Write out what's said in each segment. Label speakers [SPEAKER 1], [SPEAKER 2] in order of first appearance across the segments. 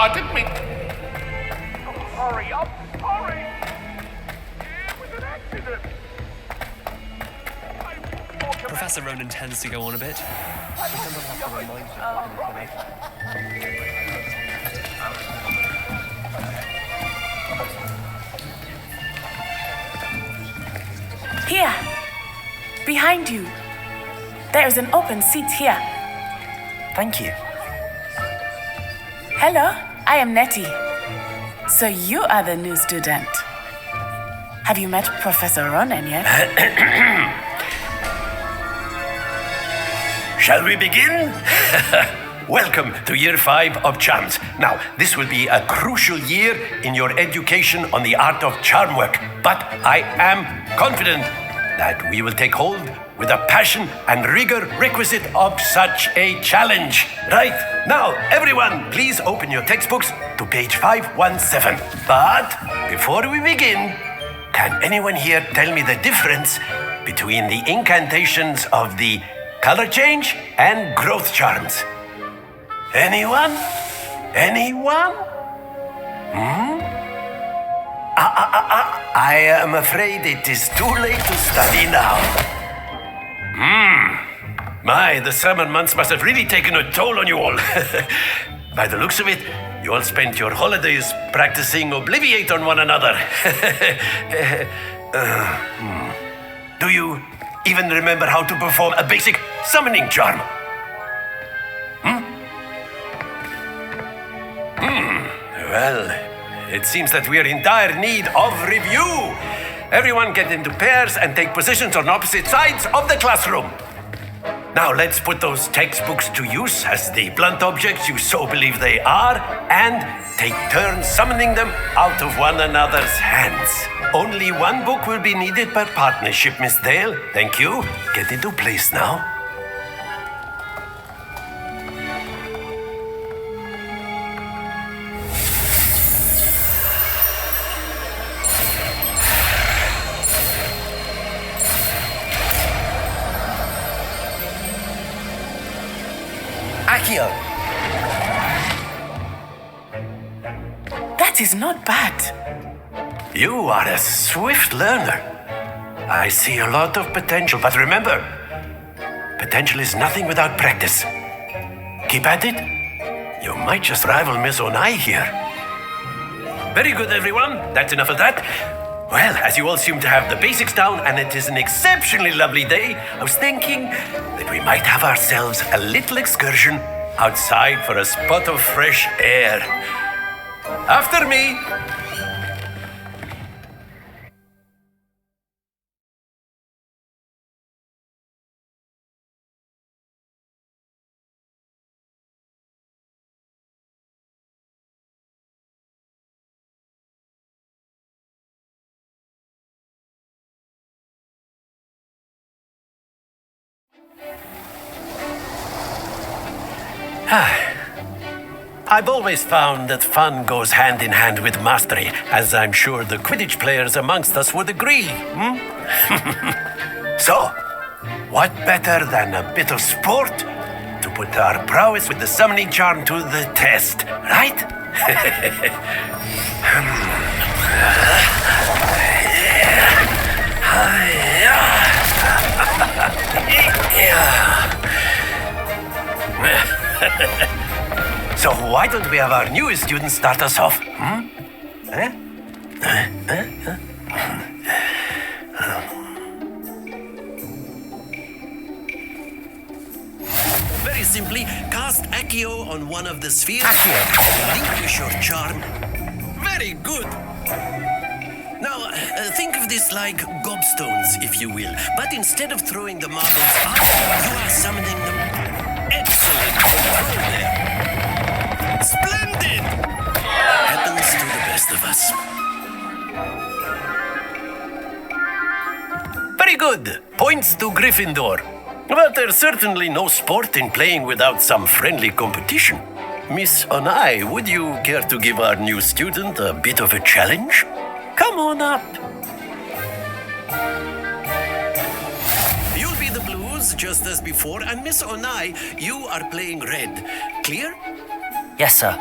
[SPEAKER 1] I didn't mean...
[SPEAKER 2] Hurry up! Hurry! It was an accident!
[SPEAKER 3] Professor Ronan tends to go on a bit.
[SPEAKER 4] Here, behind you. There is an open seat here.
[SPEAKER 5] Thank you.
[SPEAKER 4] Hello, I am Nettie. So you are the new student. Have you met Professor Ronan yet?
[SPEAKER 6] Shall we begin? Welcome to Year 5 of Charms. Now, this will be a crucial year in your education on the art of charm work, but I am confident that we will take hold with the passion and rigor requisite of such a challenge. Right, now, everyone, please open your textbooks to page 517. But before we begin, can anyone here tell me the difference between the incantations of the color change and growth charms? Anyone? Anyone? I am afraid it is too late to study now. My, the summer months must have really taken a toll on you all. By the looks of it, you all spent your holidays practicing Obliviate on one another. Do you even remember how to perform a basic summoning charm? Well, it seems that we are in dire need of review. Everyone get into pairs and take positions on opposite sides of the classroom. Now let's put those textbooks to use as the blunt objects you so believe they are, and take turns summoning them out of one another's hands. Only one book will be needed per partnership, Miss Dale. Thank you. Get into place now.
[SPEAKER 5] Accio.
[SPEAKER 4] That is not bad.
[SPEAKER 6] You are a swift learner. I see a lot of potential, but remember, potential is nothing without practice. Keep at it. You might just rival Miss Onai here. Very good, everyone. That's enough of that. Well, as you all seem to have the basics down, and it is an exceptionally lovely day, I was thinking that we might have ourselves a little excursion outside for a spot of fresh air. After me. I've always found that fun goes hand in hand with mastery, as I'm sure the Quidditch players amongst us would agree. So, what better than a bit of sport to put our prowess with the summoning charm to the test, right? So why don't we have our newest student start us off? Very simply, cast Accio on one of the spheres.
[SPEAKER 5] Accio.
[SPEAKER 6] Relinquish your charm. Very good. Now, think of this like gobstones, if you will. But instead of throwing the marbles up, you are summoning them. Excellent control there. Splendid! Happens to the best of us. Very good. Points to Gryffindor. But there's certainly no sport in playing without some friendly competition. Miss Onai, would you care to give our new student a bit of a challenge? Come on up. You'll be the blues, just as before, and Miss Onai, you are playing red. Clear?
[SPEAKER 5] Yes, sir.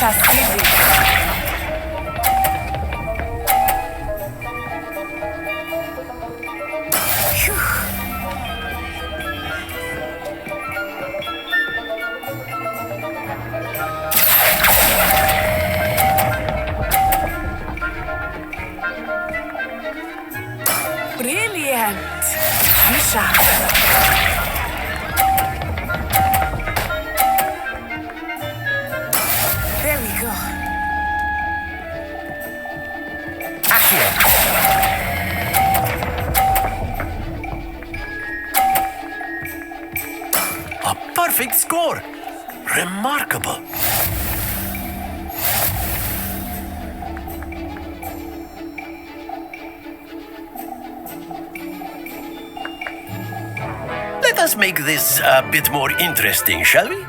[SPEAKER 4] us see this. Phew. Brilliant. Bishop. There we go.
[SPEAKER 5] Accio.
[SPEAKER 6] A perfect score. Remarkable. Let us make this a bit more interesting, shall we?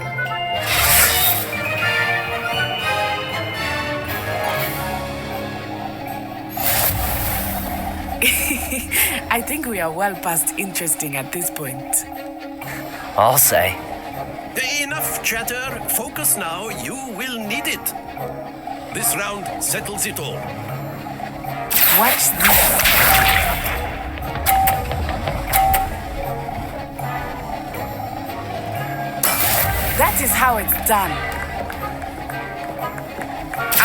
[SPEAKER 4] I think we are well past interesting at this point.
[SPEAKER 5] I'll say.
[SPEAKER 6] Enough chatter. Focus now. You will need it. This round settles it all.
[SPEAKER 4] Watch this. That is how it's done.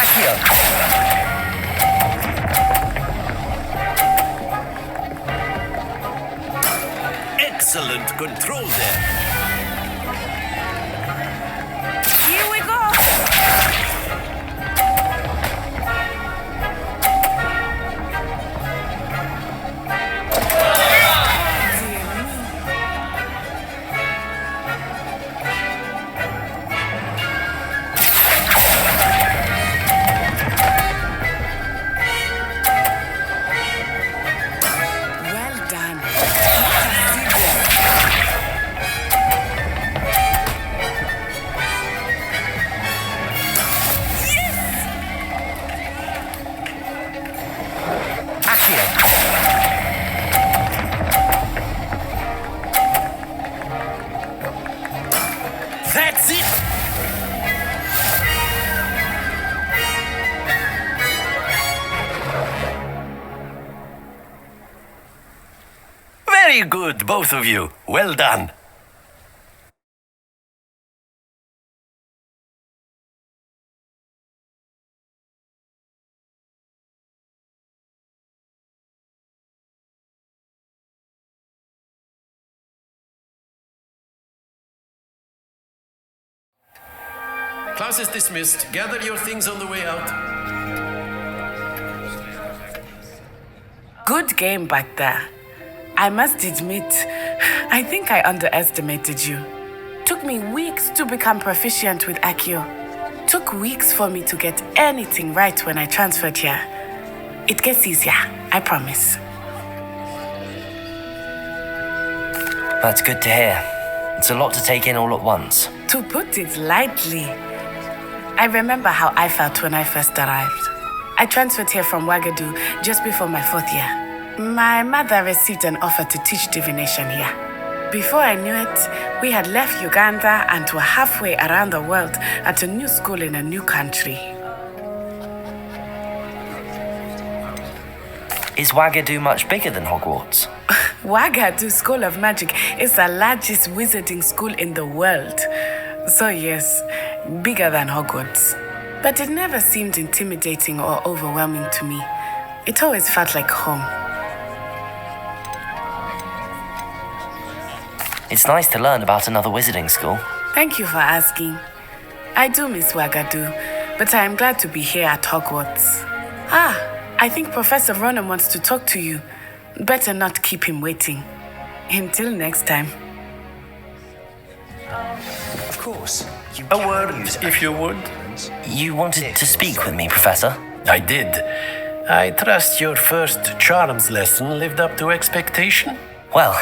[SPEAKER 5] Accio.
[SPEAKER 6] Excellent control there.
[SPEAKER 4] Here we go. Well done.
[SPEAKER 6] That's it. Very good, both of you. Well done. Class is dismissed. Gather your things on the way out.
[SPEAKER 4] Good game back there. I must admit, I think I underestimated you. Took me weeks to become proficient with Accio. Took weeks for me to get anything right when I transferred here. It gets easier, I promise.
[SPEAKER 5] That's good to hear. It's a lot to take in all at once.
[SPEAKER 4] To put it lightly, I remember how I felt when I first arrived. I transferred here from Wagadu just before my 4th year. My mother received an offer to teach divination here. Before I knew it, we had left Uganda and were halfway around the world at a new school in a new country.
[SPEAKER 5] Is Wagadu much bigger than Hogwarts?
[SPEAKER 4] Wagadu School of Magic is the largest wizarding school in the world. So yes, bigger than Hogwarts. But it never seemed intimidating or overwhelming to me. It always felt like home.
[SPEAKER 5] It's nice to learn about another wizarding school.
[SPEAKER 4] Thank you for asking. I do miss Wagadu, but I am glad to be here at Hogwarts. I think Professor Ronan wants to talk to you. Better not keep him waiting. Until next time.
[SPEAKER 3] Of course.
[SPEAKER 6] A word, if you would.
[SPEAKER 5] You wanted to speak with me, Professor?
[SPEAKER 6] I did. I trust your first charms lesson lived up to expectation.
[SPEAKER 5] Well,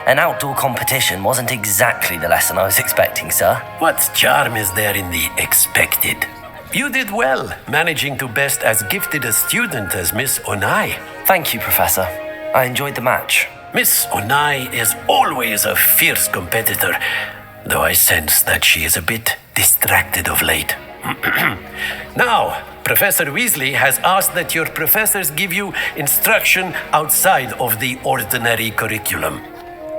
[SPEAKER 5] an outdoor competition wasn't exactly the lesson I was expecting, sir.
[SPEAKER 6] What charm is there in the expected? You did well, managing to best as gifted a student as Miss Onai.
[SPEAKER 5] Thank you, Professor. I enjoyed the match.
[SPEAKER 6] Miss Onai is always a fierce competitor, though I sense that she is a bit distracted of late. Now, Professor Weasley has asked that your professors give you instruction outside of the ordinary curriculum.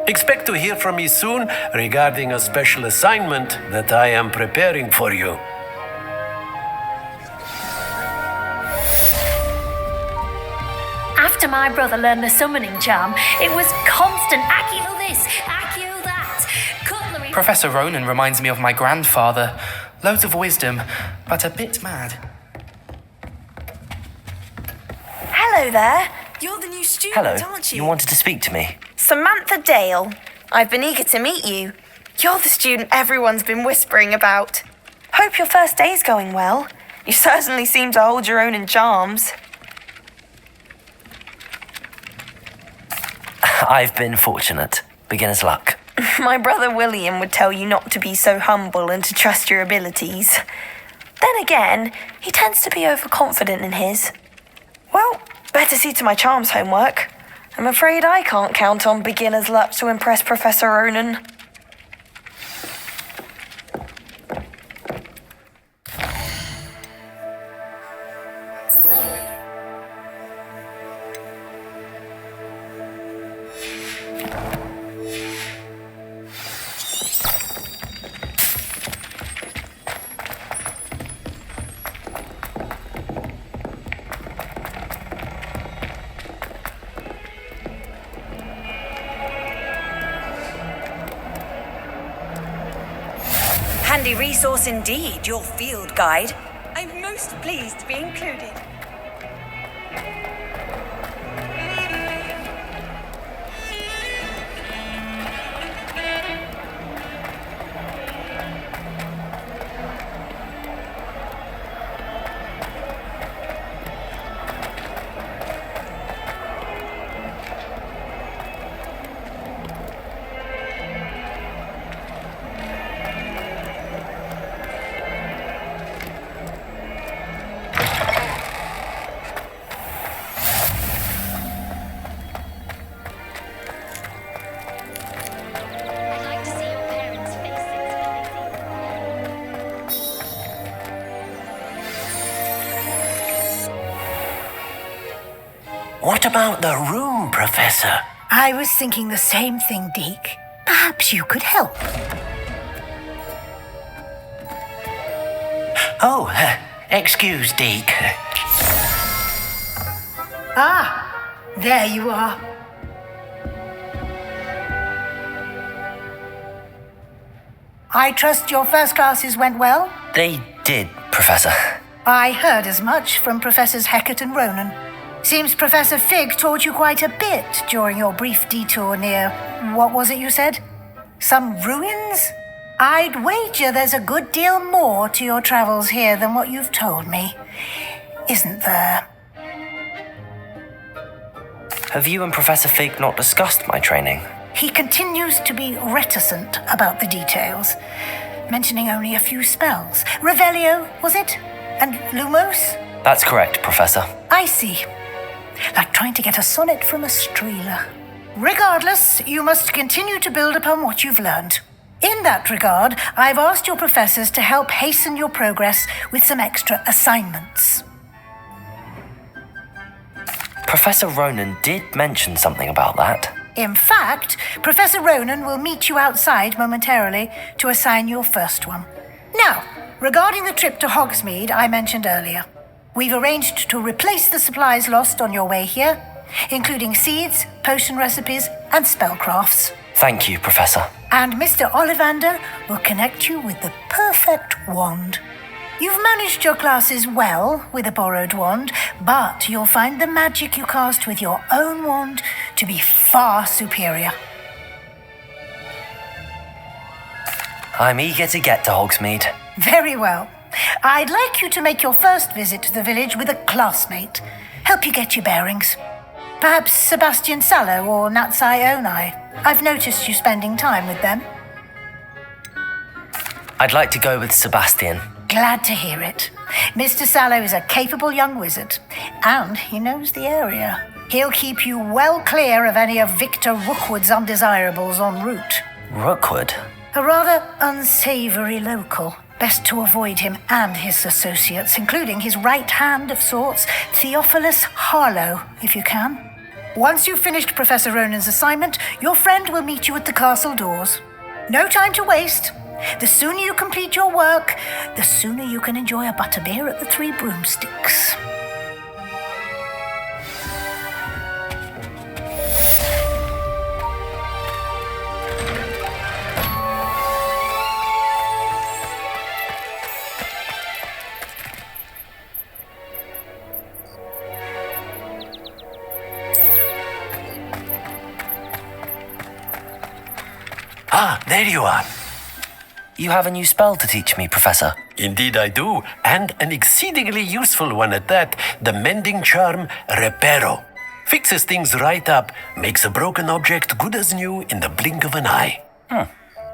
[SPEAKER 6] Expect to hear from me soon regarding a special assignment that I am preparing for you.
[SPEAKER 1] After my brother learned the summoning charm, it was constant Accio this, Accio that. Cutlery.
[SPEAKER 3] Professor Ronan reminds me of my grandfather. Loads of wisdom, but a bit mad.
[SPEAKER 7] Hello there. You're the new student,
[SPEAKER 5] Hello,
[SPEAKER 7] aren't you?
[SPEAKER 5] you wanted to speak to me?
[SPEAKER 7] Samantha Dale. I've been eager to meet you. You're the student everyone's been whispering about. Hope your first day's going well. You certainly seem to hold your own in charms.
[SPEAKER 5] I've been fortunate. Beginner's luck.
[SPEAKER 7] My brother William would tell you not to be so humble and to trust your abilities. Then again, he tends to be overconfident in his. Well, better see to my charms homework. I'm afraid I can't count on beginner's luck to impress Professor Ronan.
[SPEAKER 8] Handy resource indeed, your field guide. I'm most pleased to be included.
[SPEAKER 1] I'd like to see your parents' faces when they see
[SPEAKER 6] What about the room, Professor?
[SPEAKER 9] I was thinking the same thing, Deke. Perhaps you could help.
[SPEAKER 6] Oh, excuse, Deke.
[SPEAKER 9] Ah, there you are. I trust your first classes went well?
[SPEAKER 5] They did, Professor.
[SPEAKER 9] I heard as much from Professors Hecat and Ronan. Seems Professor Fig taught you quite a bit during your brief detour near, what was it you said? Some ruins? I'd wager there's a good deal more to your travels here than what you've told me. Isn't there?
[SPEAKER 5] Have you and Professor Fig not discussed my training?
[SPEAKER 9] He continues to be reticent about the details, mentioning only a few spells. Revelio, was it? And Lumos?
[SPEAKER 5] That's correct, Professor.
[SPEAKER 9] I see. Like trying to get a sonnet from a streeler. Regardless, you must continue to build upon what you've learned. In that regard, I've asked your professors to help hasten your progress with some extra assignments.
[SPEAKER 5] Professor Ronan did mention something about that.
[SPEAKER 9] In fact, Professor Ronan will meet you outside momentarily to assign your first one. Now, regarding the trip to Hogsmeade I mentioned earlier, we've arranged to replace the supplies lost on your way here, including seeds, potion recipes, and spellcrafts.
[SPEAKER 5] Thank you, Professor.
[SPEAKER 9] And Mr. Ollivander will connect you with the perfect wand. You've managed your classes well with a borrowed wand, but you'll find the magic you cast with your own wand to be far superior.
[SPEAKER 5] I'm eager to get to Hogsmeade.
[SPEAKER 9] Very well. I'd like you to make your first visit to the village with a classmate. Help you get your bearings. Perhaps Sebastian Sallow or Natsai Onai. I've noticed you spending time with them.
[SPEAKER 5] I'd like to go with Sebastian.
[SPEAKER 9] Glad to hear it. Mr. Sallow is a capable young wizard, and he knows the area. He'll keep you well clear of any of Victor Rookwood's undesirables en route.
[SPEAKER 5] Rookwood?
[SPEAKER 9] A rather unsavory local. Best to avoid him and his associates, including his right hand of sorts, Theophilus Harlow, if you can. Once you've finished Professor Ronan's assignment, your friend will meet you at the castle doors. No time to waste. The sooner you complete your work, the sooner you can enjoy a butterbeer at the Three Broomsticks.
[SPEAKER 6] Ah, there you are.
[SPEAKER 5] You have a new spell to teach me, Professor.
[SPEAKER 6] Indeed I do, and an exceedingly useful one at that, the mending charm Reparo. Fixes things right up, makes a broken object good as new in the blink of an eye.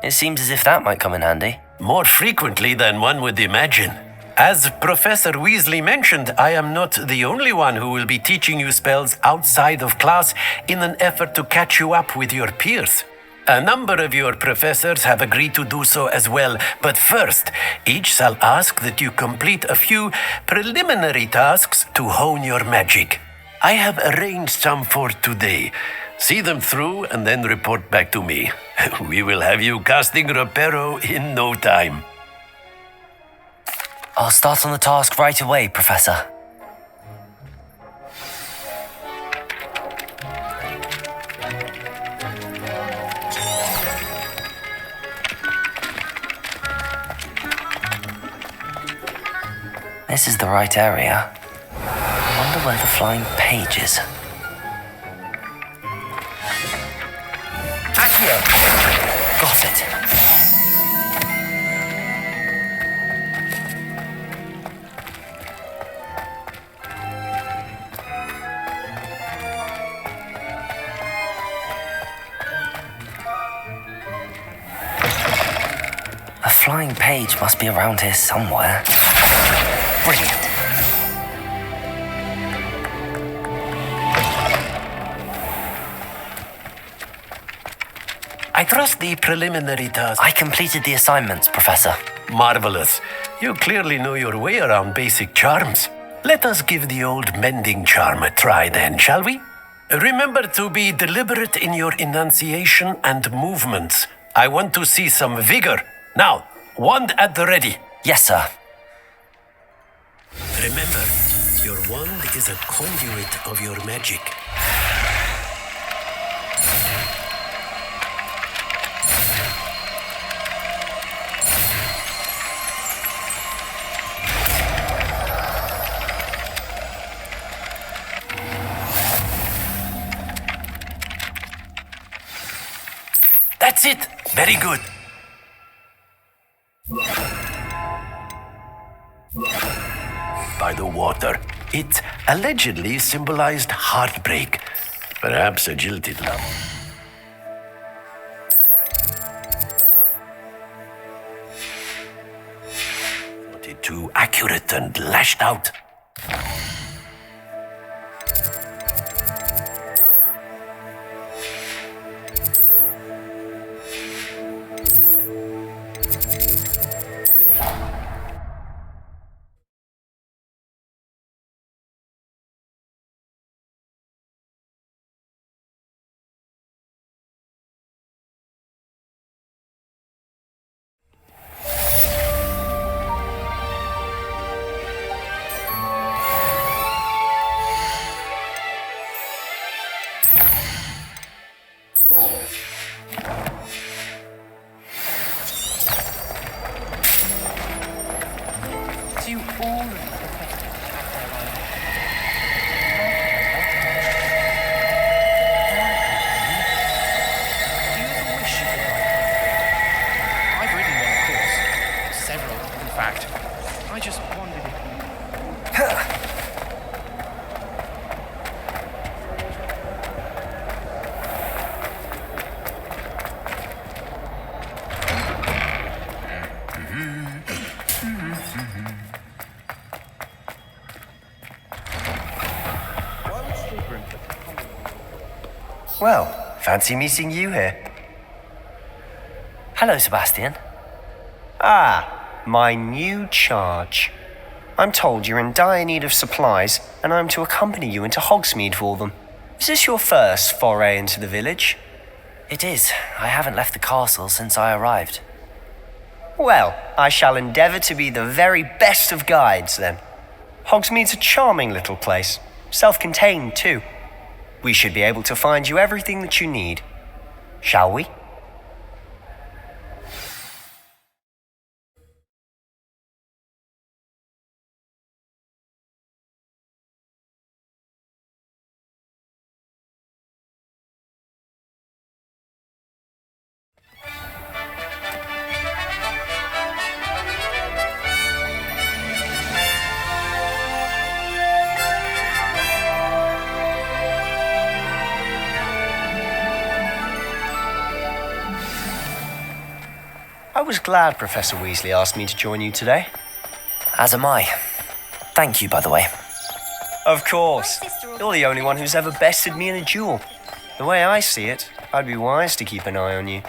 [SPEAKER 5] It seems as if that might come in handy.
[SPEAKER 6] More frequently than one would imagine. As Professor Weasley mentioned, I am not the only one who will be teaching you spells outside of class in an effort to catch you up with your peers. A number of your professors have agreed to do so as well, but first, each shall ask that you complete a few preliminary tasks to hone your magic. I have arranged some for today. See them through and then report back to me. We will have you casting Reparo in no time.
[SPEAKER 5] I'll start on the task right away, Professor. This is the right area. I wonder where the flying page is. Accio! Got it. A flying page must be around here somewhere. Brilliant.
[SPEAKER 6] I trust the preliminary task.
[SPEAKER 5] I completed the assignments, Professor.
[SPEAKER 6] Marvelous. You clearly know your way around basic charms. Let us give the old mending charm a try then, shall we? Remember to be deliberate in your enunciation and movements. I want to see some vigor. Now, wand at the ready.
[SPEAKER 5] Yes, sir.
[SPEAKER 6] Remember, your wand is a conduit of your magic. That's it. Very good. By the water, it allegedly symbolized heartbreak, perhaps a jilted love. Not it too accurate and lashed out.
[SPEAKER 3] Do all of the professors have their own? Do you ever wish you could ride one? I've ridden one, of course. Several, in fact. I just wondered if you...
[SPEAKER 10] Well, fancy meeting you here.
[SPEAKER 5] Hello, Sebastian.
[SPEAKER 10] Ah, my new charge. I'm told you're in dire need of supplies, and I'm to accompany you into Hogsmeade for them. Is this your first foray into the village?
[SPEAKER 5] It is. I haven't left the castle since I arrived.
[SPEAKER 10] Well, I shall endeavour to be the very best of guides, then. Hogsmeade's a charming little place, self-contained too. We should be able to find you everything that you need. Shall we? I was glad Professor Weasley asked me to join you today.
[SPEAKER 5] As am I. Thank you, by the way.
[SPEAKER 10] Of course. You're the only one who's ever bested me in a duel. The way I see it, I'd be wise to keep an eye on you.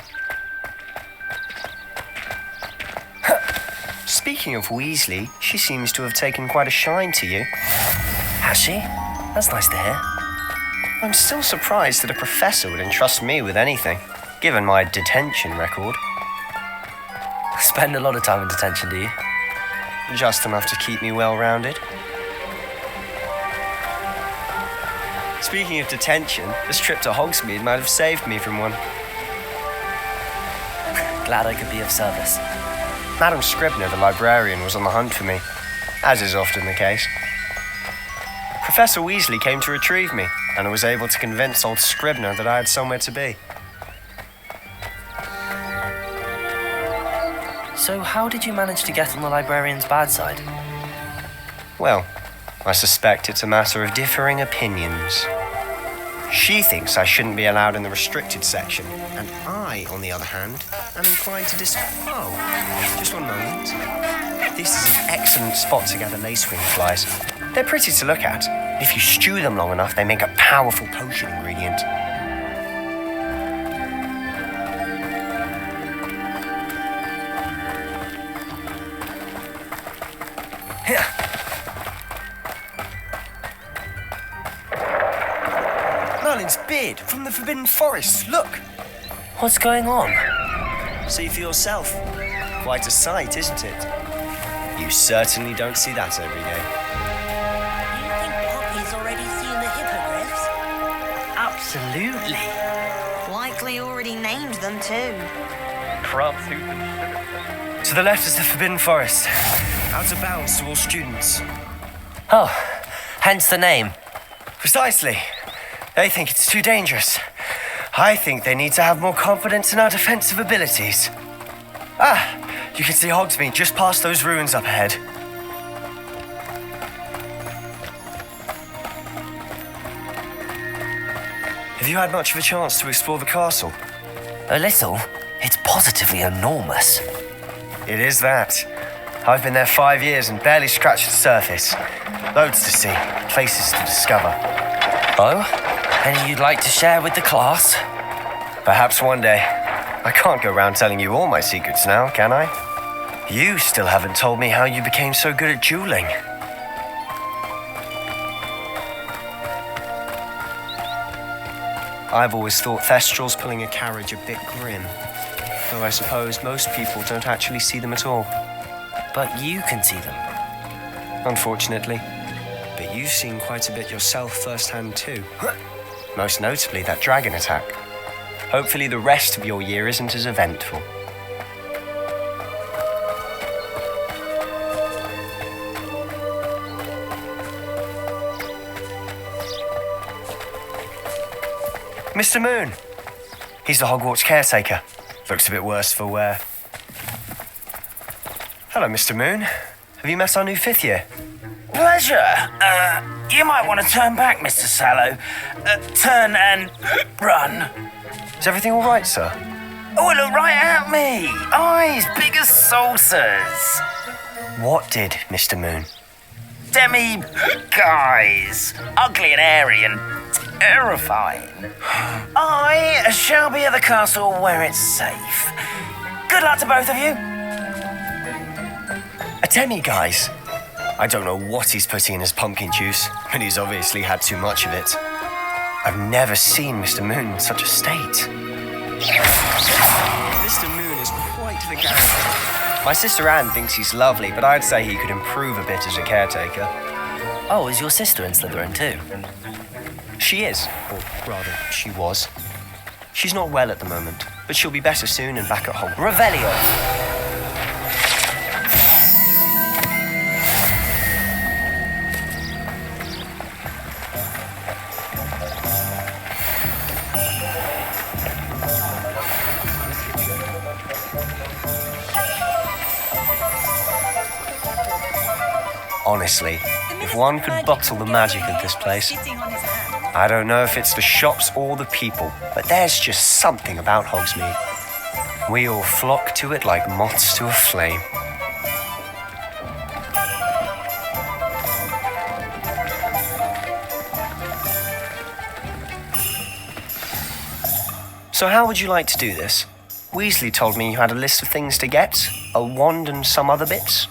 [SPEAKER 10] Speaking of Weasley, she seems to have taken quite a shine to you.
[SPEAKER 5] Has she? That's nice to hear.
[SPEAKER 10] I'm still surprised that a professor would entrust me with anything, given my detention record.
[SPEAKER 5] Spend a lot of time in detention, do you?
[SPEAKER 10] Just enough to keep me well-rounded. Speaking of detention, this trip to Hogsmeade might have saved me from one.
[SPEAKER 5] Glad I could be of service.
[SPEAKER 10] Madam Scribner, the librarian, was on the hunt for me, as is often the case. Professor Weasley came to retrieve me, and I was able to convince old Scribner that I had somewhere to be.
[SPEAKER 5] So how did you manage to get on the librarian's bad side?
[SPEAKER 10] Well, I suspect it's a matter of differing opinions. She thinks I shouldn't be allowed in the restricted section, and I, on the other hand, am inclined to Oh, just one moment. This is an excellent spot to gather lacewing flies. They're pretty to look at. If you stew them long enough, they make a powerful potion ingredient. Merlin's beard from the Forbidden Forest. Look!
[SPEAKER 5] What's going on?
[SPEAKER 10] See for yourself. Quite a sight, isn't it? You certainly don't see that every day.
[SPEAKER 11] You think Poppy's already seen the hippogriffs?
[SPEAKER 5] Absolutely.
[SPEAKER 7] Likely already named them too.
[SPEAKER 10] To the left is the Forbidden Forest. Out of bounds to all students.
[SPEAKER 5] Oh, hence the name.
[SPEAKER 10] Precisely. They think it's too dangerous. I think they need to have more confidence in our defensive abilities. Ah, you can see Hogsmeade just past those ruins up ahead. Have you had much of a chance to explore the castle?
[SPEAKER 5] A little. It's positively enormous.
[SPEAKER 10] It is that. I've been there 5 years and barely scratched the surface. Loads to see, places to discover.
[SPEAKER 5] Oh? Any you'd like to share with the class?
[SPEAKER 10] Perhaps one day. I can't go around telling you all my secrets now, can I? You still haven't told me how you became so good at dueling. I've always thought Thestrals pulling a carriage a bit grim. Though I suppose most people don't actually see them at all.
[SPEAKER 5] But you can see them.
[SPEAKER 10] Unfortunately. But you've seen quite a bit yourself firsthand too. Most notably that dragon attack. Hopefully the rest of your year isn't as eventful. Mr. Moon. He's the Hogwarts caretaker. Looks a bit worse for wear. Hello, Mr. Moon. Have you met our new fifth year?
[SPEAKER 12] Pleasure. You might want to turn back, Mr. Sallow. Turn and run.
[SPEAKER 10] Is everything all right, sir?
[SPEAKER 12] Oh, look right at me. Eyes big as saucers.
[SPEAKER 10] What did, Mr. Moon?
[SPEAKER 12] Guys. Ugly and airy and terrifying. I shall be at the castle where it's safe. Good luck to both of you.
[SPEAKER 10] Demi-guise. I don't know what he's putting in his pumpkin juice, but he's obviously had too much of it. I've never seen Mr. Moon in such a state. Mr. Moon is quite the character. My sister Anne thinks he's lovely, but I'd say he could improve a bit as a caretaker.
[SPEAKER 5] Oh, is your sister in Slytherin too?
[SPEAKER 10] She is, or rather, she was. She's not well at the moment, but she'll be better soon and back at home.
[SPEAKER 5] Revelio!
[SPEAKER 10] Honestly, if one could bottle the magic of this place. I don't know if it's the shops or the people, but there's just something about Hogsmeade. We all flock to it like moths to a flame. So how would you like to do this? Weasley told me you had a list of things to get, a wand and some other bits.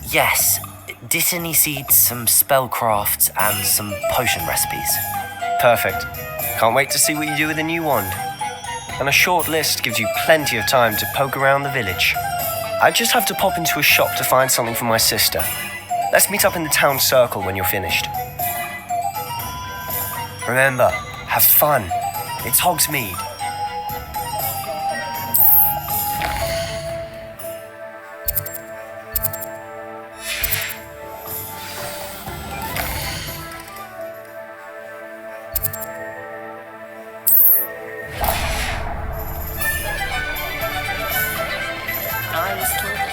[SPEAKER 5] Yes, Dittany seeds, some spellcrafts, and some potion recipes.
[SPEAKER 10] Perfect. Can't wait to see what you do with the new wand. And a short list gives you plenty of time to poke around the village. I just have to pop into a shop to find something for my sister. Let's meet up in the town circle when you're finished. Remember, have fun. It's Hogsmeade.
[SPEAKER 11] I was told that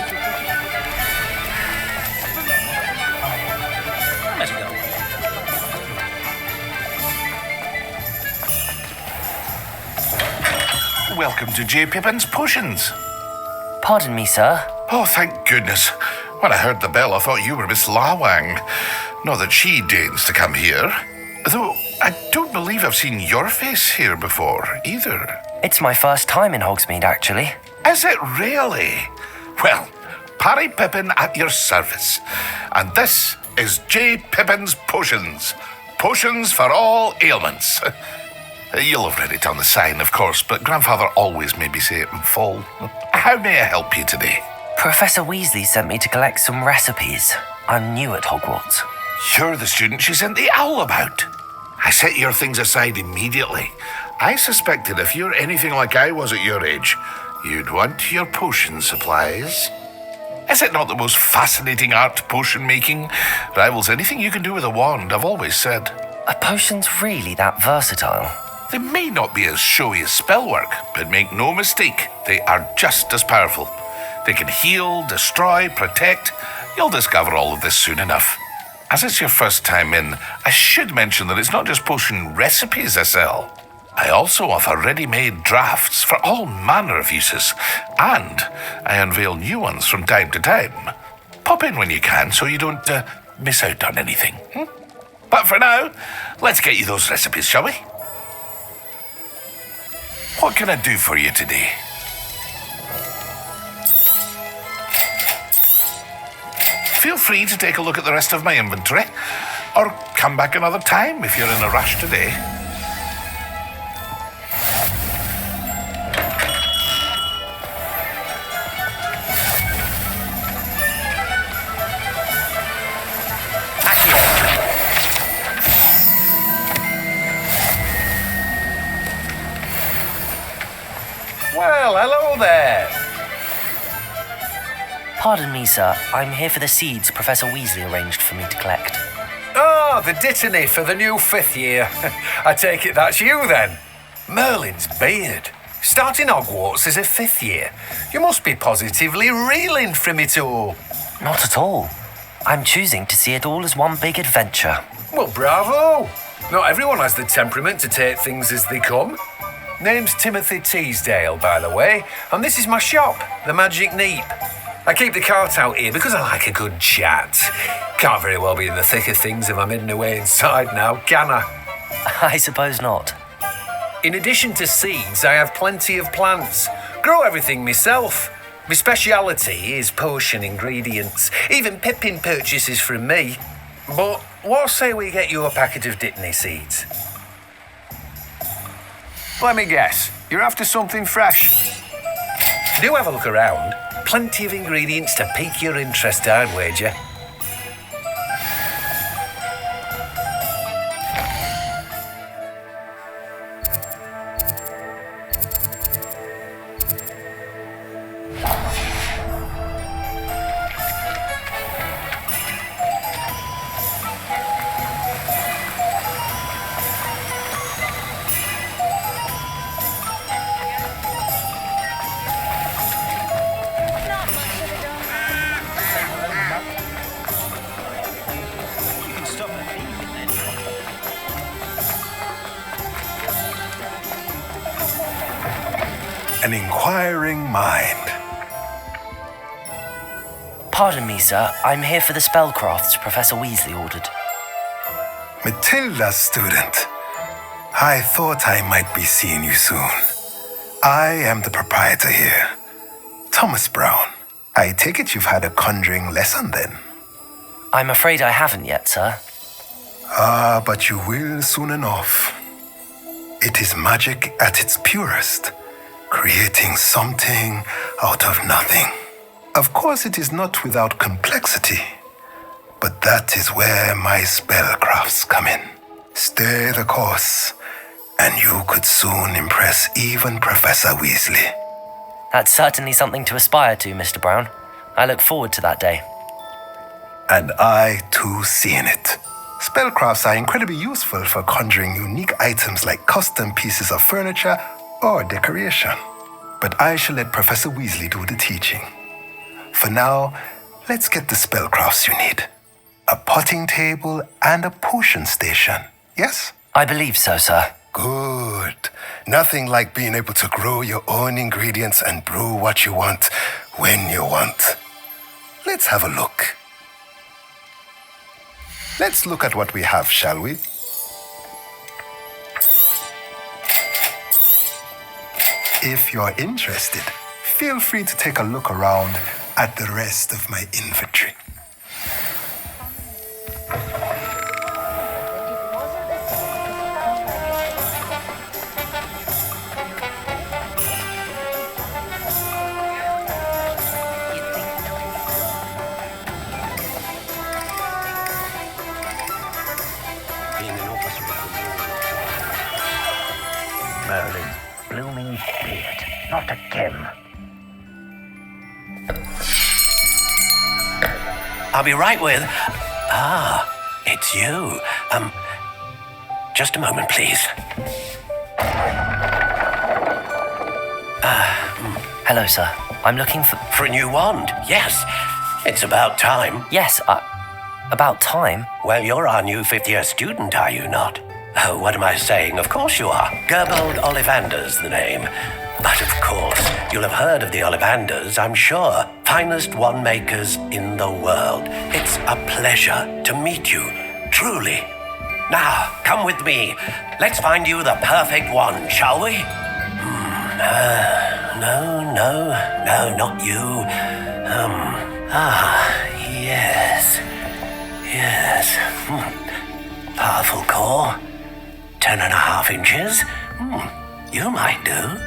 [SPEAKER 3] Where's it going?
[SPEAKER 2] Welcome to J. Pippin's Potions.
[SPEAKER 5] Pardon me, sir.
[SPEAKER 2] Oh, thank goodness. When I heard the bell, I thought you were Miss Lawang. Not that she deigns to come here. Though I don't believe I've seen your face here before, either.
[SPEAKER 5] It's my first time in Hogsmeade, actually.
[SPEAKER 2] Is it really? Well, Parry Pippin at your service. And this is J. Pippin's Potions. Potions for all ailments. You'll have read it on the sign, of course, but Grandfather always made me say it in full. How may I help you today?
[SPEAKER 5] Professor Weasley sent me to collect some recipes. I'm new at Hogwarts.
[SPEAKER 2] You're the student she sent the owl about. I set your things aside immediately. I suspected if you're anything like I was at your age, you'd want your potion supplies. Is it not the most fascinating art, potion making? Rivals anything you can do with a wand, I've always said.
[SPEAKER 5] Are potions really that versatile?
[SPEAKER 2] They may not be as showy as spellwork, but make no mistake, they are just as powerful. They can heal, destroy, protect. You'll discover all of this soon enough. As it's your first time in, I should mention that it's not just potion recipes I sell. I also offer ready-made drafts for all manner of uses, and I unveil new ones from time to time. Pop in when you can so you don't miss out on anything. But for now, let's get you those recipes, shall we? What can I do for you today? Feel free to take a look at the rest of my inventory, or come back another time if you're in a rush today.
[SPEAKER 6] Well, hello there.
[SPEAKER 5] Pardon me, sir. I'm here for the seeds Professor Weasley arranged for me to collect.
[SPEAKER 6] Oh, the Dittany for the new 5th year. I take it that's you then. Merlin's beard. Starting Hogwarts as a 5th year. You must be positively reeling from it all.
[SPEAKER 5] Not at all. I'm choosing to see it all as one big adventure.
[SPEAKER 6] Well, bravo. Not everyone has the temperament to take things as they come. Name's Timothy Teasdale, by the way, and this is my shop, the Magic Neep. I keep the cart out here because I like a good chat. Can't very well be in the thick of things if I'm hidden away inside now, can I?
[SPEAKER 5] I suppose not.
[SPEAKER 6] In addition to seeds, I have plenty of plants. Grow everything myself.
[SPEAKER 13] My speciality is potion ingredients. Even Pippin purchases from me. But what say we get you a packet of Dittany seeds?
[SPEAKER 14] Let me guess. You're after something fresh.
[SPEAKER 13] Do have a look around. Plenty of ingredients to pique your interest, I'd wager.
[SPEAKER 15] An inquiring mind.
[SPEAKER 5] Pardon me, sir. I'm here for the spellcrafts Professor Weasley ordered.
[SPEAKER 15] Matilda's student. I thought I might be seeing you soon. I am the proprietor here, Thomas Brown. I take it you've had a conjuring lesson then?
[SPEAKER 5] I'm afraid I haven't yet, sir.
[SPEAKER 15] Ah, but you will soon enough. It is magic at its purest, creating something out of nothing. Of course, it is not without complexity, but that is where my spellcrafts come in. Stay the course, and you could soon impress even Professor Weasley.
[SPEAKER 5] That's certainly something to aspire to, Mr. Brown. I look forward to that day.
[SPEAKER 15] And I, too, seeing it. Spellcrafts are incredibly useful for conjuring unique items like custom pieces of furniture or decoration. But I shall let Professor Weasley do the teaching. For now, let's get the spellcrafts you need. A potting table and a potion station, yes?
[SPEAKER 5] I believe so, sir.
[SPEAKER 15] Good. Nothing like being able to grow your own ingredients and brew what you want when you want. Let's have a look. Let's look at what we have, shall we? If you're interested, feel free to take a look around at the rest of my inventory.
[SPEAKER 12] Merlin, blooming beard. Not again.
[SPEAKER 6] I'll be right with... Ah, it's you. Just a moment, please.
[SPEAKER 5] Hello, sir. I'm looking for...
[SPEAKER 6] For a new wand, yes. It's about time.
[SPEAKER 5] Yes, about time?
[SPEAKER 6] Well, you're our new fifth-year student, are you not? Oh, what am I saying? Of course you are. Gerbold Ollivander's the name. But of course, you'll have heard of the Ollivanders, I'm sure. Finest wand makers in the world. It's a pleasure to meet you, truly. Now, come with me. Let's find you the perfect wand, shall we? No, not you. Yes. Powerful core. 10.5 inches. You might do.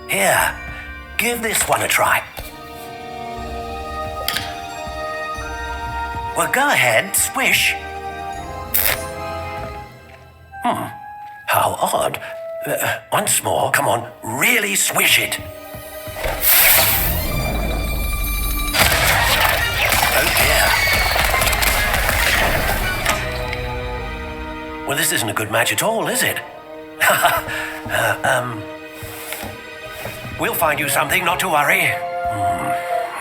[SPEAKER 6] Here, give this one a try. Well, go ahead, swish. How odd. Once more, come on, really swish it. Oh dear. Well, this isn't a good match at all, is it? We'll find you something, not to worry.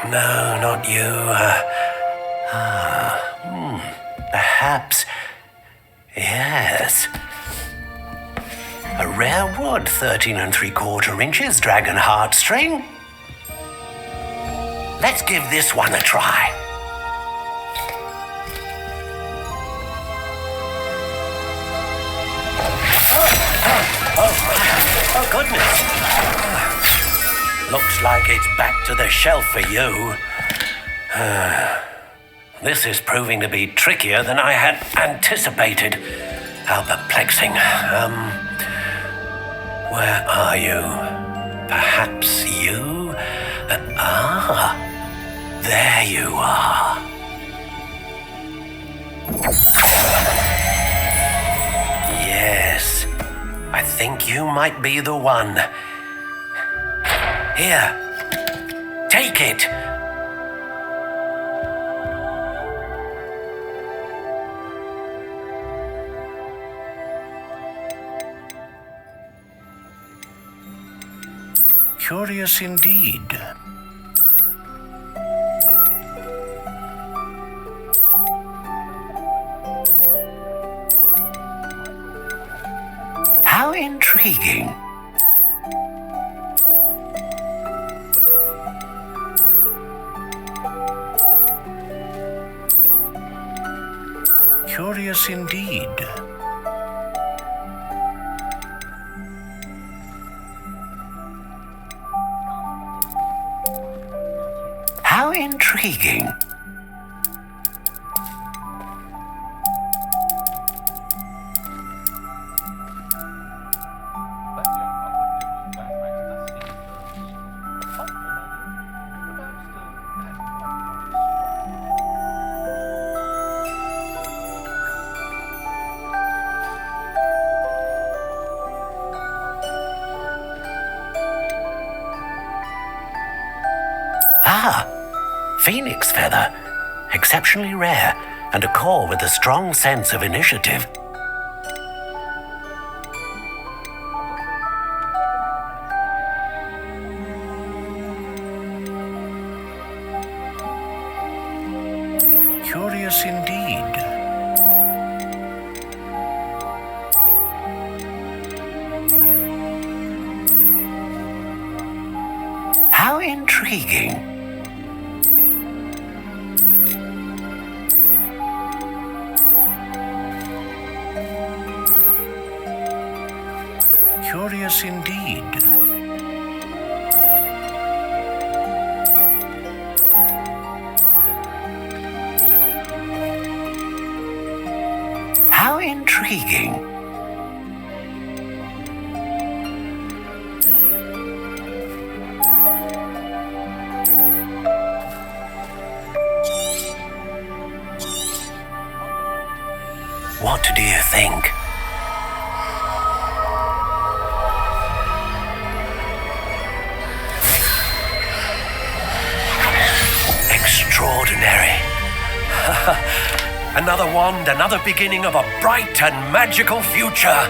[SPEAKER 6] No, not you. Perhaps. Yes. A rare wood, 13 3/4 inches, dragon heartstring. Let's give this one a try. Oh, goodness. Looks like it's back to the shelf for you. This is proving to be trickier than I had anticipated. How perplexing. Where are you? Perhaps you? There you are. Yes, I think you might be the one. Here, take it.
[SPEAKER 2] Curious indeed. How intriguing. Curious indeed. How intriguing. Phoenix feather, exceptionally rare, and a core with a strong sense of initiative. Curious indeed. How intriguing. Curious indeed. How intriguing. What do you think? Extraordinary.
[SPEAKER 6] Another wand, another beginning of a bright and magical future.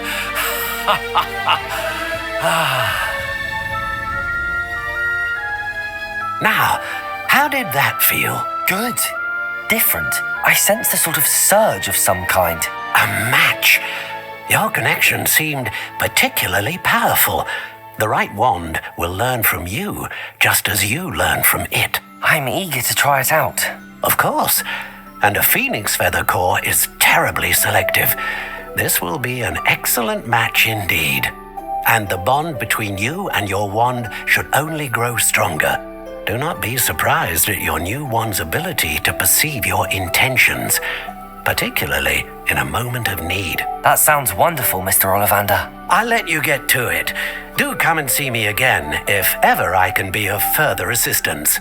[SPEAKER 2] Now, how did that feel?
[SPEAKER 5] Good. Different. I sensed a sort of surge of some kind.
[SPEAKER 2] A match. Your connection seemed particularly powerful. The right wand will learn from you, just as you learn from it.
[SPEAKER 5] I'm eager to try it out.
[SPEAKER 2] Of course. And a phoenix feather core is terribly selective. This will be an excellent match indeed. And the bond between you and your wand should only grow stronger. Do not be surprised at your new wand's ability to perceive your intentions, particularly in a moment of need.
[SPEAKER 5] That sounds wonderful, Mr. Ollivander.
[SPEAKER 2] I'll let you get to it. Do come and see me again if ever I can be of further assistance.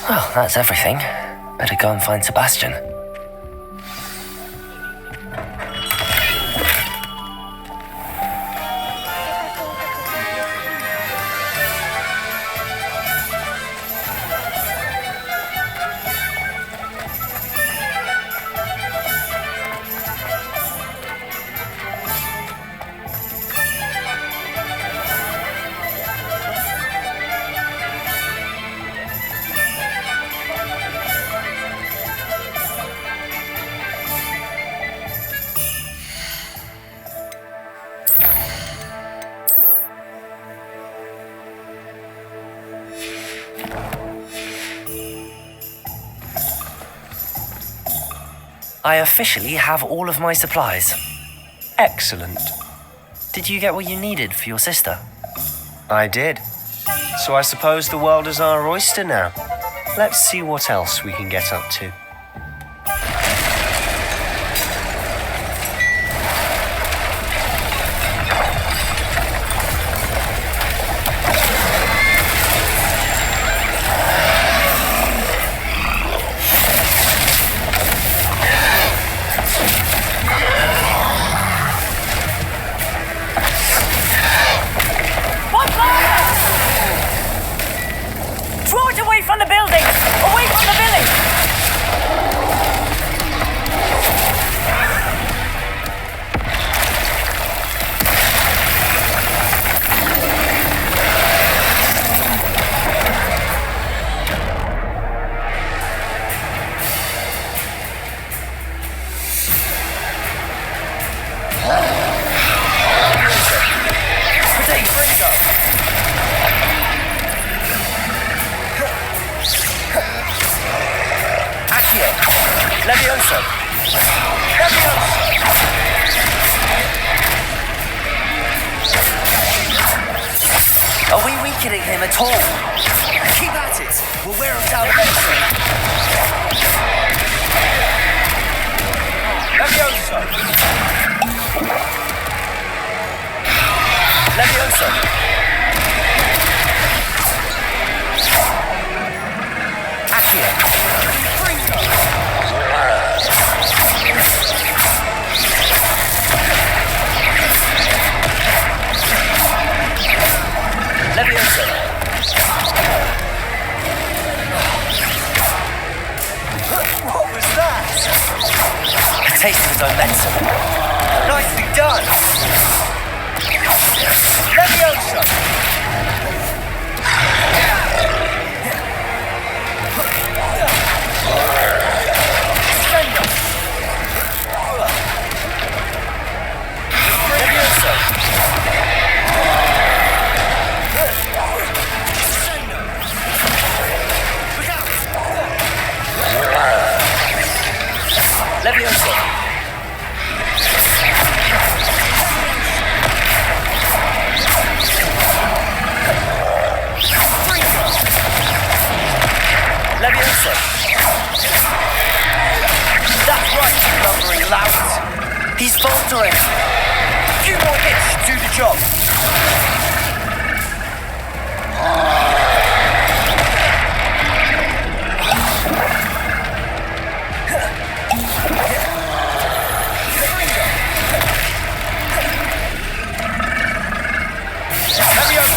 [SPEAKER 5] Well, that's everything. Better go and find Sebastian. I officially have all of my supplies.
[SPEAKER 10] Excellent.
[SPEAKER 5] Did you get what you needed for your sister?
[SPEAKER 10] I did. So I suppose the world is our oyster now. Let's see what else we can get up to.
[SPEAKER 8] Draw it away from the building! Away from the village!
[SPEAKER 12] Levioso! Are we weakening him at all? Keep at it! We'll wear him down eventually. Levioso! Levioso! Levioso. What was that? A taste of his own medicine. Nicely done. Levioso. Levioso. Levioso. That's right, you lumbering lout. He's faltering. A few more hits should do the job.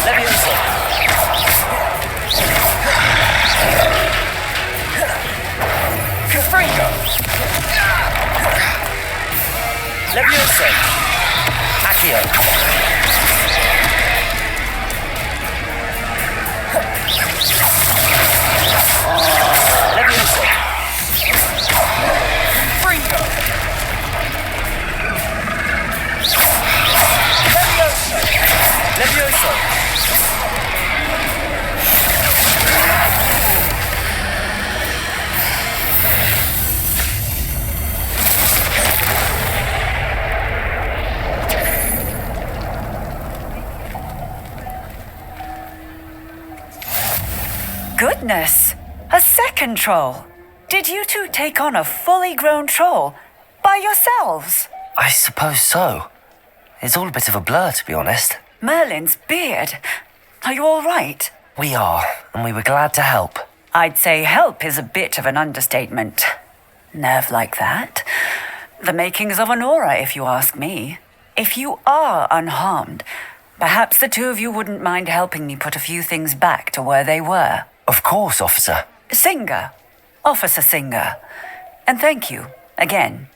[SPEAKER 12] Levioso. Confringo. Levioso. Accio. Levioso. Confringo. Levioso. Levioso.
[SPEAKER 8] Goodness! A second troll! Did you two take on a fully grown troll by yourselves?
[SPEAKER 5] I suppose so. It's all a bit of a blur, to be honest.
[SPEAKER 8] Merlin's beard. Are you all right?
[SPEAKER 5] We are, and we were glad to help.
[SPEAKER 8] I'd say help is a bit of an understatement. Nerve like that. The makings of an aura, if you ask me. If you are unharmed, perhaps the two of you wouldn't mind helping me put a few things back to where they were.
[SPEAKER 5] Of course, officer.
[SPEAKER 8] Singer. Officer Singer. And thank you, again.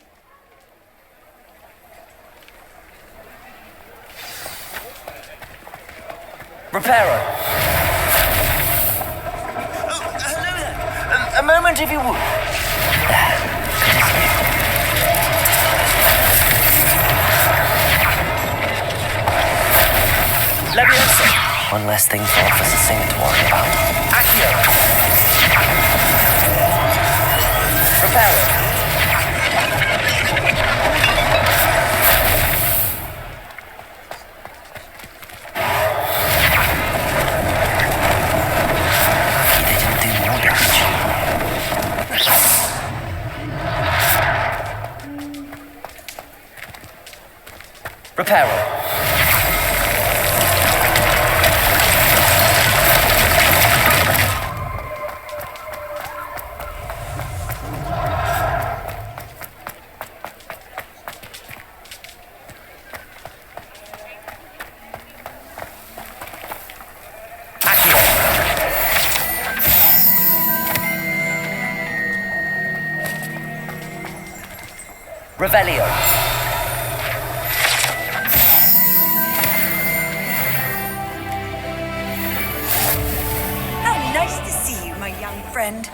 [SPEAKER 12] Reparo. Oh, hello there. A moment, if you would. Levioso.
[SPEAKER 5] One less thing for Officer Singer to worry about.
[SPEAKER 12] Accio. Reparo.
[SPEAKER 5] Reparo. Revelio.
[SPEAKER 16] How nice to see you, my young friend.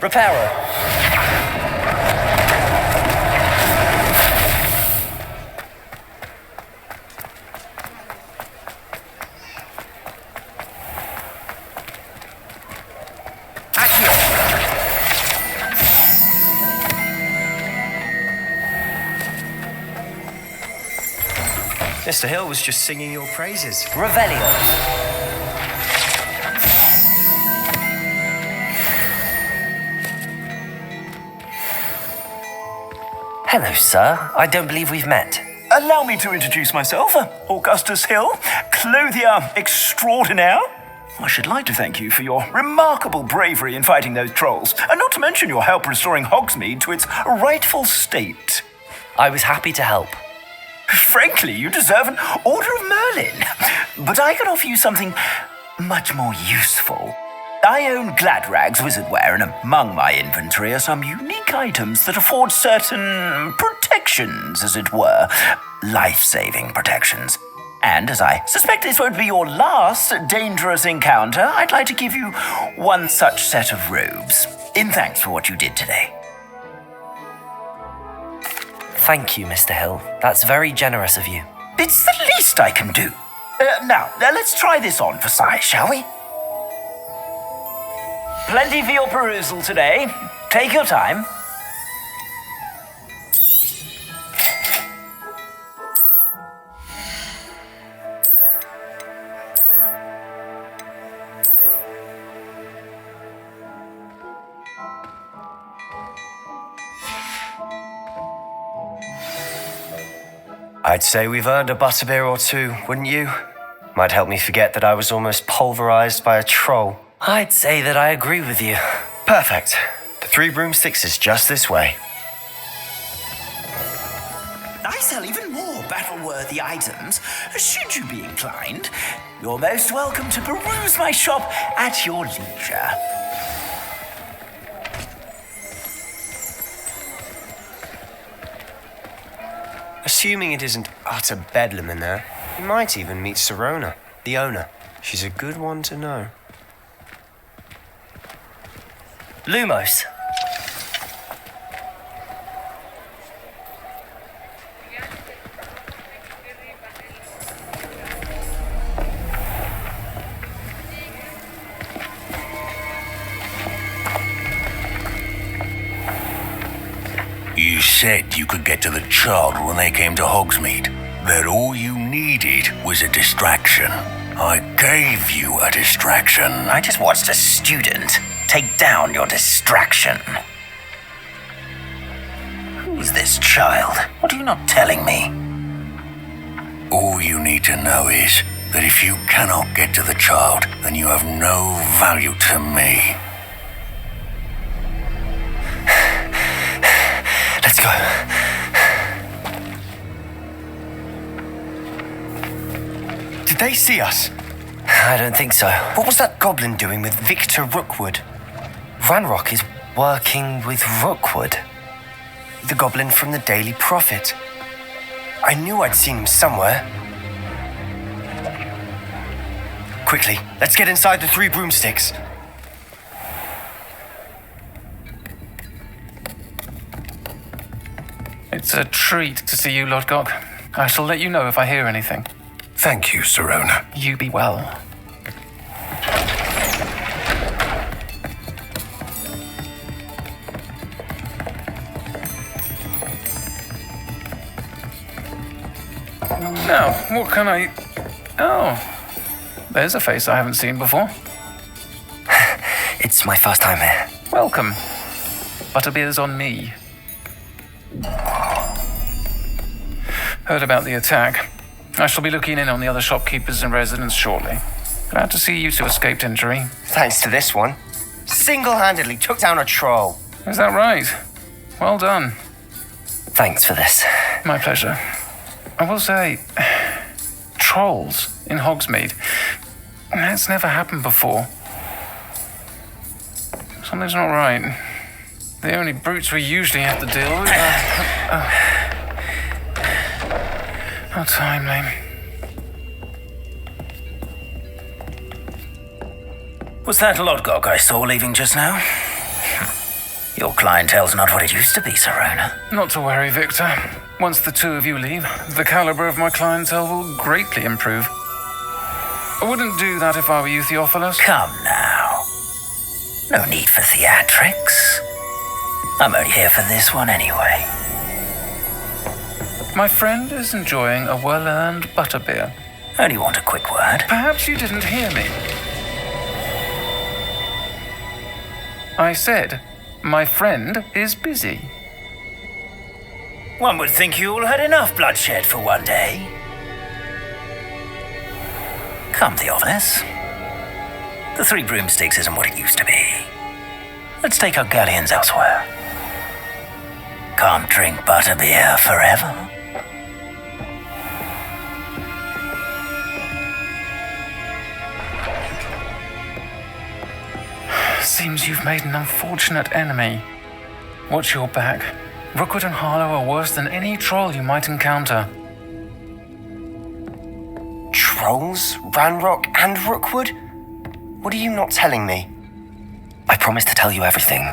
[SPEAKER 5] Reparo.
[SPEAKER 10] Mr. Hill was just singing your praises.
[SPEAKER 5] Revelio. Hello, sir. I don't believe we've met.
[SPEAKER 12] Allow me to introduce myself, Augustus Hill, clothier extraordinaire. I should like to thank you for your remarkable bravery in fighting those trolls, and not to mention your help restoring Hogsmeade to its rightful state.
[SPEAKER 5] I was happy to help.
[SPEAKER 12] Frankly, you deserve an Order of Merlin, but I can offer you something much more useful. I own Gladrag's wizardware, and among my inventory are some unique items that afford certain protections, as it were. Life-saving protections. And as I suspect this won't be your last dangerous encounter, I'd like to give you one such set of robes, in thanks for what you did today.
[SPEAKER 5] Thank you, Mr. Hill. That's very generous of you.
[SPEAKER 12] It's the least I can do. Now, let's try this on for size, shall we? Plenty for your perusal today. Take your time.
[SPEAKER 10] I'd say we've earned a butterbeer or two, wouldn't you? Might help me forget that I was almost pulverized by a troll.
[SPEAKER 5] I'd say that I agree with you.
[SPEAKER 10] Perfect. The 3 broomsticks is just this way.
[SPEAKER 12] I sell even more battle-worthy items, should you be inclined. You're most welcome to peruse my shop at your leisure.
[SPEAKER 10] Assuming it isn't utter bedlam in there, you might even meet Serona, the owner. She's a good one to know.
[SPEAKER 5] Lumos.
[SPEAKER 17] You said you could get to the child when they came to Hogsmeade. That all you needed was a distraction. I gave you a distraction.
[SPEAKER 12] I just watched a student take down your distraction. Who's this child? What are you not telling me?
[SPEAKER 17] All you need to know is that if you cannot get to the child, then you have no value to me.
[SPEAKER 10] Let's go. Did they see us?
[SPEAKER 5] I don't think so.
[SPEAKER 10] What was that goblin doing with Victor Rookwood?
[SPEAKER 5] Ranrock is working with Rookwood.
[SPEAKER 10] The goblin from the Daily Prophet. I knew I'd seen him somewhere. Quickly, let's get inside the 3 broomsticks.
[SPEAKER 3] It's a treat to see you, Lodgok. I shall let you know if I hear anything.
[SPEAKER 15] Thank you, Serona.
[SPEAKER 3] You be well.
[SPEAKER 18] Now, what can I... Oh, there's a face I haven't seen before.
[SPEAKER 5] It's my first time here.
[SPEAKER 18] Welcome. Butterbeer's on me. Heard about the attack. I shall be looking in on the other shopkeepers and residents shortly. Glad to see you two escaped injury.
[SPEAKER 10] Thanks to this one. Single-handedly took down a troll.
[SPEAKER 18] Is that right? Well done.
[SPEAKER 5] Thanks for this.
[SPEAKER 18] My pleasure. I will say, trolls in Hogsmeade. That's never happened before. Something's not right. The only brutes we usually have to deal with are... How timely.
[SPEAKER 12] Was that Lodgok I saw leaving just now? Your clientele's not what it used to be, Serona.
[SPEAKER 18] Not to worry, Victor. Once the two of you leave, the caliber of my clientele will greatly improve. I wouldn't do that if I were you, Theophilus.
[SPEAKER 12] Come now. No need for theatrics. I'm only here for this one anyway.
[SPEAKER 18] My friend is enjoying a well-earned butterbeer.
[SPEAKER 12] Only want a quick word.
[SPEAKER 18] Perhaps you didn't hear me. I said, my friend is busy.
[SPEAKER 12] One would think you all had enough bloodshed for one day. Come, Theophilus. The Three Broomsticks isn't what it used to be. Let's take our galleons elsewhere. Can't drink butterbeer forever.
[SPEAKER 18] Seems you've made an unfortunate enemy. Watch your back. Rookwood and Harlow are worse than any troll you might encounter.
[SPEAKER 10] Trolls? Ranrock and Rookwood? What are you not telling me?
[SPEAKER 5] I promised to tell you everything,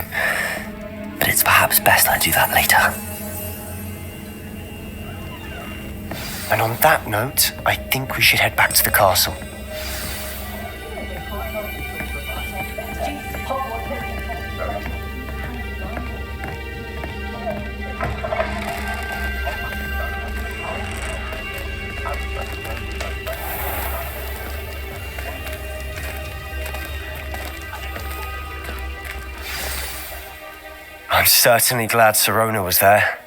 [SPEAKER 5] but it's perhaps best I do that later.
[SPEAKER 10] And on that note, I think we should head back to the castle. I'm certainly glad Serona was there.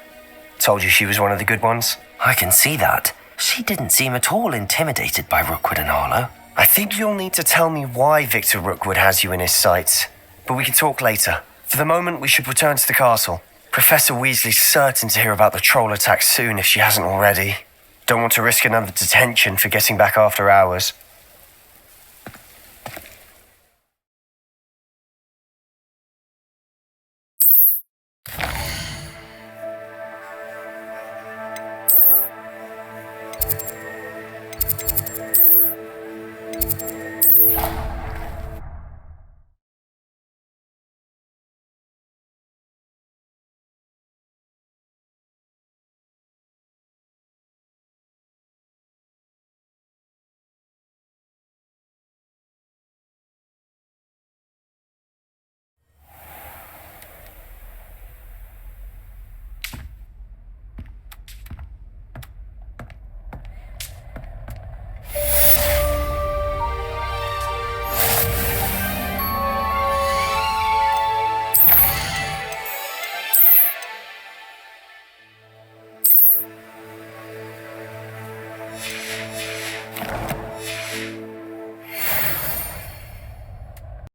[SPEAKER 10] Told you she was one of the good ones.
[SPEAKER 5] I can see that. She didn't seem at all intimidated by Rookwood and Harlow.
[SPEAKER 10] I think you'll need to tell me why Victor Rookwood has you in his sights. But we can talk later. For the moment, we should return to the castle. Professor Weasley's certain to hear about the troll attack soon if she hasn't already. Don't want to risk another detention for getting back after hours.